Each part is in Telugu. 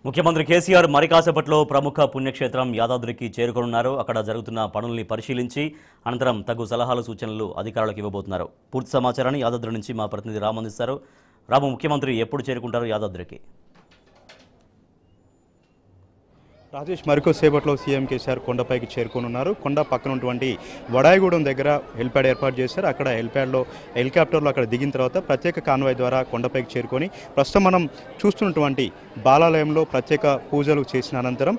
ముఖ్యమంత్రి కేసీఆర్ మరి కాసేపట్లో ప్రముఖ పుణ్యక్షేత్రం యాదాద్రికి చేరుకోనున్నారు. అక్కడ జరుగుతున్న పనుల్ని పరిశీలించి అనంతరం తగు సలహాలు సూచనలు అధికారులకు ఇవ్వబోతున్నారు. పూర్తి సమాచారాన్ని యాదాద్రి నుంచి మా ప్రతినిధి రాము అందిస్తారు. రాము, ముఖ్యమంత్రి ఎప్పుడు చేరుకుంటారు యాదాద్రికి? రాజేష్, మరికొద్దిసేపట్లో సీఎం కేసీఆర్ కొండపైకి చేరుకోనున్నారు. కొండ పక్కన ఉన్నటువంటి వడాయిగూడెం దగ్గర హెలిప్యాడ్ ఏర్పాటు చేశారు. అక్కడ హెలికాప్టర్లో అక్కడ దిగిన తర్వాత ప్రత్యేక కాన్వాయ్ ద్వారా కొండపైకి చేరుకొని ప్రస్తుతం మనం చూస్తున్నటువంటి బాలాలయంలో ప్రత్యేక పూజలు చేసిన అనంతరం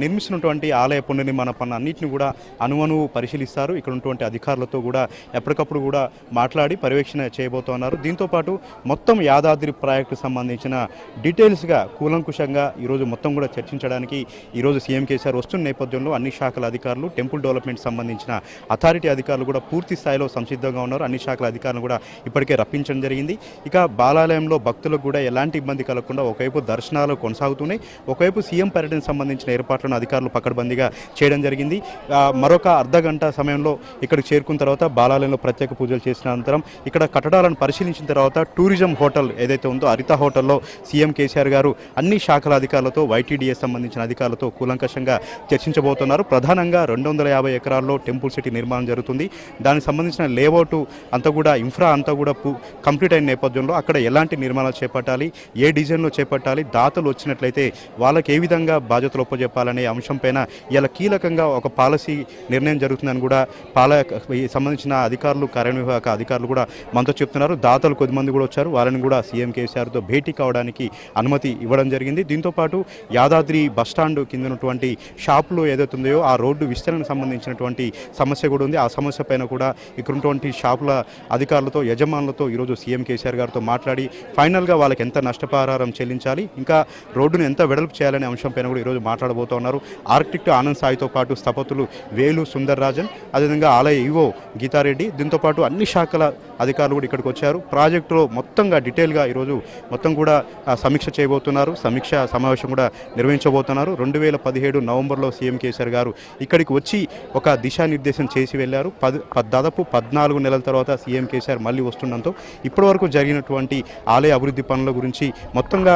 నిర్మిస్తున్నటువంటి ఆలయ పునర్నిర్మాణ పనులు అన్నింటినీ కూడా అణువణువు పరిశీలిస్తారు. ఇక్కడ ఉన్నటువంటి అధికారులతో కూడా ఎప్పటికప్పుడు కూడా మాట్లాడి పర్యవేక్షణ చేయబోతున్నారు. దీంతోపాటు మొత్తం యాదాద్రి ప్రాజెక్టుకు సంబంధించిన డీటెయిల్స్గా కూలంకుషంగా ఈరోజు మొత్తం కూడా చర్చించడానికి ఈరోజు సీఎం కేసీఆర్ వస్తున్న నేపథ్యంలో అన్ని శాఖల అధికారులు, టెంపుల్ డెవలప్మెంట్ సంబంధించిన అథారిటీ అధికారులు కూడా పూర్తి స్థాయిలో సంసిద్ధంగా ఉన్నారు. అన్ని శాఖల అధికారులు కూడా ఇప్పటికే రప్పించడం జరిగింది. ఇక బాలాలయంలో భక్తులకు కూడా ఎలాంటి ఇబ్బంది కలగకుండా ఒకవైపు దర్శనాలు కొనసాగుతున్నాయి, ఒకవైపు సీఎం పర్యటనకు సంబంధించిన ఏర్పాట్లను అధికారులు పకడ్బందీగా చేయడం జరిగింది. మరొక అర్ధగంట సమయంలో ఇక్కడికి చేరుకున్న తర్వాత బాలాలయంలో ప్రత్యేక పూజలు చేసిన అనంతరం ఇక్కడ కట్టడాలను పరిశీలించిన తర్వాత టూరిజం హోటల్ ఏదైతే ఉందో హరిత హోటల్లో సీఎం కేసీఆర్ గారు అన్ని శాఖల అధికారులతో, వైటీడీఏ సంబంధించిన అధికారులతో కూలంకషంగా చర్చించబోతున్నారు. ప్రధానంగా 250 ఎకరాల్లో టెంపుల్ సిటీ నిర్మాణం జరుగుతుంది. దానికి సంబంధించిన లేఅవుట్ అంతా కూడా, ఇన్ఫ్రా అంతా కూడా కంప్లీట్ అయిన నేపథ్యంలో అక్కడ ఎలాంటి నిర్మాణాలు చేపట్టాలి, ఏ డిజైన్లో చేపట్టాలి, దాతలు వచ్చినట్లయితే వాళ్ళకి ఏ విధంగా బాధ్యతలు ఒప్పజెప్పాలనే అంశంపైన ఇలా కీలకంగా ఒక పాలసీ నిర్ణయం జరుగుతుందని కూడా సంబంధించిన అధికారులు, కార్యనిర్వాహక అధికారులు కూడా మనతో చెప్తున్నారు. దాతలు కొద్దిమంది కూడా వచ్చారు. వాళ్ళని కూడా సీఎం కేసీఆర్తో భేటీ కావడానికి అనుమతి ఇవ్వడం జరిగింది. దీంతోపాటు యాదాద్రి బస్టాండ్ కింద ఉన్నటువంటి షాపులు ఏదైతే ఉందో ఆ రోడ్డు విస్తరణకు సంబంధించినటువంటి సమస్య కూడా ఉంది. ఆ సమస్య పైన కూడా ఇక్కడ ఉన్నటువంటి షాపుల అధికారులతో, యజమానులతో ఈరోజు సీఎం కేసీఆర్ గారితో మాట్లాడి ఫైనల్గా వాళ్ళకి ఎంత నష్టపరిహారం చెల్లించాలి, ఇంకా రోడ్డును ఎంత వెడల్పు చేయాలనే అంశంపైన కూడా ఈరోజు మాట్లాడబోతూ ఉన్నారు. ఆర్కిటెక్ట్ ఆనంద్ సాయితో పాటు స్థపతులు వేలు సుందర్ రాజన్, అదేవిధంగా ఆలయ ఈవో గీతారెడ్డి, దీంతోపాటు అన్ని శాఖల అధికారులు కూడా ఇక్కడికి వచ్చారు. ప్రాజెక్టులో మొత్తంగా డీటెయిల్గా ఈరోజు మొత్తం కూడా సమీక్ష చేయబోతున్నారు. సమీక్ష సమావేశం కూడా నిర్వహించబోతున్నారు. 2017 నవంబర్లో సీఎం కేసీఆర్ గారు ఇక్కడికి వచ్చి ఒక దిశానిర్దేశం చేసి వెళ్ళారు. దాదాపు 14 నెలల తర్వాత సీఎం కేసీఆర్ మళ్ళీ వస్తుండడంతో ఇప్పటివరకు జరిగినటువంటి ఆలయ అభివృద్ధి పనుల గురించి మొత్తంగా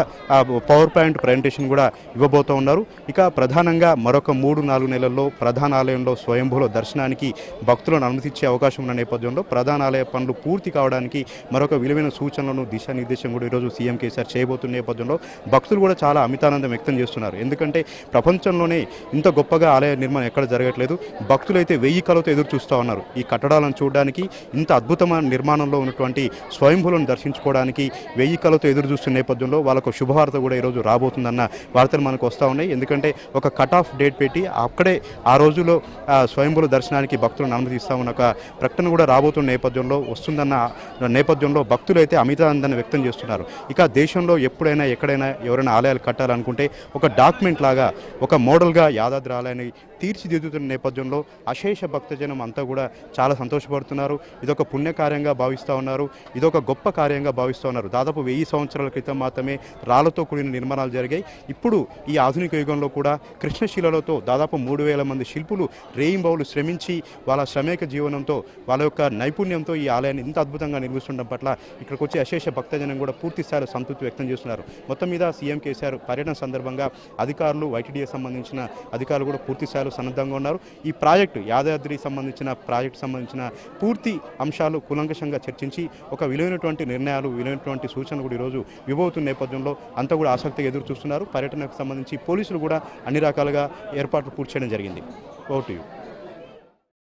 పవర్ పాయింట్ ప్రజెంటేషన్ కూడా ఇవ్వబోతూ ఉన్నారు. ఇక ప్రధానంగా మరొక 3-4 నెలల్లో ప్రధాన ఆలయంలో స్వయంభూలో దర్శనానికి భక్తులను అనుమతించే అవకాశం ఉన్న నేపథ్యంలో ప్రధాన ఆలయ పనులు పూర్తి కావడానికి మరొక విలువైన సూచనలను, దిశానిర్దేశం కూడా ఈరోజు సీఎం కేసీఆర్ చేయబోతున్న నేపథ్యంలో భక్తులు కూడా చాలా అమితానందం వ్యక్తం చేస్తున్నారు. ఎందుకంటే ప్రపంచంలోనే ఇంత గొప్పగా ఆలయ నిర్మాణం ఎక్కడ జరగట్లేదు. భక్తులైతే 1000 కళతో ఎదురు చూస్తూ ఉన్నారు. ఈ కట్టడాలను చూడడానికి, ఇంత అద్భుతమైన నిర్మాణంలో ఉన్నటువంటి స్వయంభూలను దర్శించుకోవడానికి 1000 కళతో ఎదురు చూస్తున్న నేపథ్యంలో వాళ్ళకు శుభవార్త కూడా ఈరోజు రాబోతుందన్న వార్తలు మనకు వస్తూ ఉన్నాయి. ఎందుకంటే ఒక కట్ ఆఫ్ డేట్ పెట్టి అక్కడే ఆ రోజులో స్వయంభూల దర్శనానికి భక్తులను అనుమతిస్తామన్న ఒక ప్రకటన కూడా రాబోతున్న నేపథ్యంలో వస్తుందన్న నేపథ్యంలో భక్తులైతే అమితానందాన్ని వ్యక్తం చేస్తున్నారు. ఇక దేశంలో ఎప్పుడైనా ఎక్కడైనా ఎవరైనా ఆలయాలు కట్టాలనుకుంటే ఒక డాక్యుమెంట్ లాగా, ఒక మోడల్గా యాదాద్రి ఆలయాన్ని తీర్చిదిద్దుతున్న నేపథ్యంలో అశేష భక్తజనం అంతా కూడా చాలా సంతోషపడుతున్నారు. ఇదొక పుణ్యకార్యంగా భావిస్తూ ఉన్నారు. ఇదొక గొప్ప కార్యంగా భావిస్తూ ఉన్నారు. దాదాపు 1000 సంవత్సరాల క్రితం మాత్రమే రాళ్లతో కూడిన నిర్మాణాలు జరిగాయి. ఇప్పుడు ఈ ఆధునిక యుగంలో కూడా కృష్ణశిలలతో దాదాపు 3000 మంది శిల్పులు రేయింబౌలు శ్రమించి వాళ్ళ శ్రమేక జీవనంతో, వాళ్ళ యొక్క నైపుణ్యంతో ఈ ఆలయాన్ని ఇంత అద్భుతంగా నిర్మిస్తుండడం పట్ల ఇక్కడికి వచ్చే అశేష భక్తజనం కూడా పూర్తి స్థాయిలో సంతృప్తి వ్యక్తం చేస్తున్నారు. మొత్తం మీద సీఎం కేసీఆర్ పర్యటన సందర్భంగా అధికారులు, వైటీడీఏ సంబంధించిన అధికారులు కూడా పూర్తి స్థాయిలో సన్నద్ధంగా ఉన్నారు. ఈ ప్రాజెక్టు యాదాద్రికి సంబంధించిన పూర్తి అంశాలు కూలంకషంగా చర్చించి ఒక విలువైనటువంటి నిర్ణయాలు, విలువైనటువంటి సూచనలు కూడా ఈరోజు ఇవ్వబోతున్న నేపథ్యంలో అంతా కూడా ఆసక్తిగా ఎదురు చూస్తున్నారు. పర్యటనకు సంబంధించి పోలీసులు కూడా అన్ని రకాలుగా ఏర్పాట్లు పూర్తి చేయడం జరిగింది. ఓటు